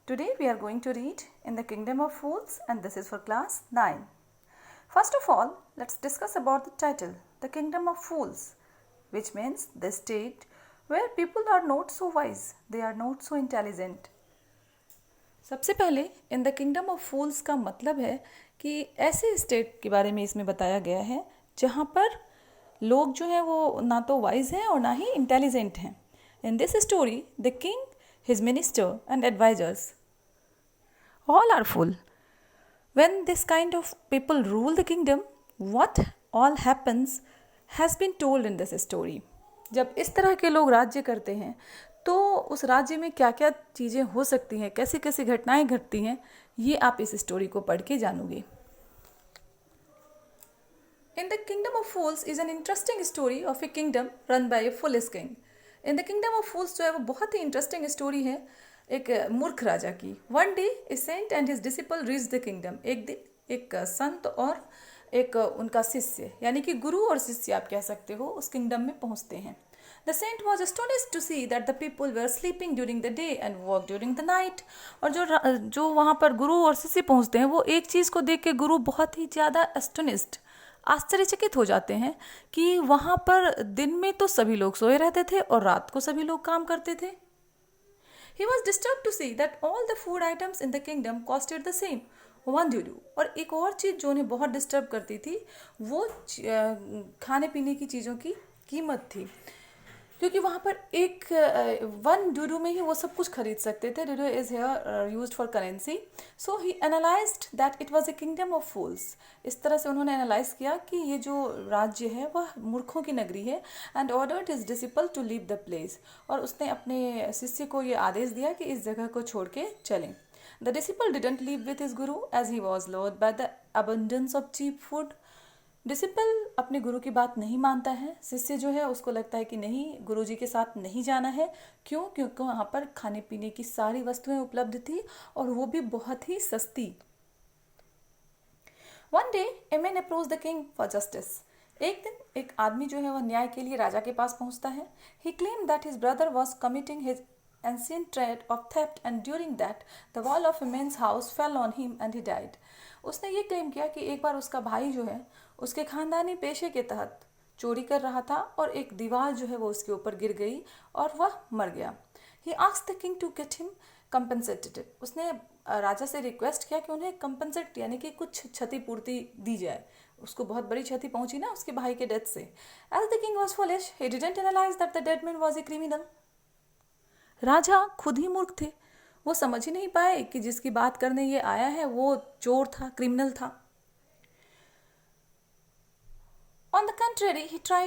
Today we are going to read In the Kingdom of Fools, and this is for class 9. First of all, let's discuss about the title, The Kingdom of Fools, which means the state where people are not so wise, they are not so intelligent. सबसे पहले in the kingdom of फूल्स का मतलब है कि ऐसे state के बारे में इसमें बताया गया है जहाँ पर लोग जो हैं वो ना तो वाइज हैं और ना ही इंटेलिजेंट हैं. In this story the king, his minister and advisers all are full. When this kind of people rule the kingdom, what all happens has been told in this story. जब इस तरह के लोग राज्य करते हैं तो उस राज्य में क्या क्या चीज़ें हो सकती हैं, कैसी कैसी घटनाएं घटती हैं, ये आप इस स्टोरी को पढ़ के जानोगे. In the Kingdom of Fools is an interesting story of a kingdom run by a foolish king. In the Kingdom of Fools जो है वो बहुत ही इंटरेस्टिंग स्टोरी है एक मूर्ख राजा की. One day a saint and his disciple reach the kingdom. एक दिन एक संत और एक उनका शिष्य, यानी कि गुरु और शिष्य आप कह सकते हो, उस किंगडम में पहुंचते हैं. The saint was astonished to see that the people were sleeping during the day and work during the night. और जो वहाँ पर गुरु और शिष्य पहुँचते हैं वो एक चीज़ को देख के गुरु बहुत ही ज़्यादा एस्टोनिश्ड, आश्चर्यचकित हो जाते हैं कि वहाँ पर दिन में तो सभी लोग सोए रहते थे और रात को सभी लोग काम करते थे. He was disturbed to see that all the food items in the kingdom costed the same, one duru. और एक और चीज़ जो उन्हें बहुत डिस्टर्ब करती थी वो खाने पीने की चीज़ों की कीमत थी, क्योंकि वहाँ पर एक वन डूडू में ही वो सब कुछ खरीद सकते थे. डूडू is here used for currency. So he analysed that it was a kingdom of fools. इस तरह से उन्होंने एनालाइज किया कि ये जो राज्य है वह मूर्खों की नगरी है. And ordered his disciple to leave the place. और उसने अपने शिष्य को ये आदेश दिया कि इस जगह को छोड़ के चलें. The disciple didn't leave with his guru as he was lured by the abundance of cheap food. Disciple अपने गुरु की बात नहीं मानता है. शिष्य जो है उसको लगता है कि नहीं, गुरुजी के साथ नहीं जाना है. क्यों? क्योंकि वहाँ पर खाने पीने की सारी वस्तुएं उपलब्ध थी और वो भी बहुत ही सस्ती. One day a man approach the king for justice. एक दिन एक आदमी जो है वह न्याय के लिए राजा के पास पहुँचता है. He claim that his brother was committing his ancient trade of theft and during that the wall of a man's house fell on him and he died. उसने ये क्लेम किया कि एक बार उसका भाई जो है उसके खानदानी पेशे के तहत चोरी कर रहा था और एक दीवार जो है वो उसके ऊपर गिर गई और वह मर गया. He asked the king to get him compensated. उसने राजा से रिक्वेस्ट किया कि उन्हें कंपनसेट यानी कि कुछ क्षतिपूर्ति दी जाए. उसको बहुत बड़ी क्षति पहुंची ना उसके भाई के डेथ से. As the king was foolish, he didn't realize that the dead man was a criminal. राजा खुद ही मूर्ख थे. वो समझ ही नहीं पाए कि जिसकी बात करने ये आया है वो चोर था, क्रिमिनल था. On the contrary, he tried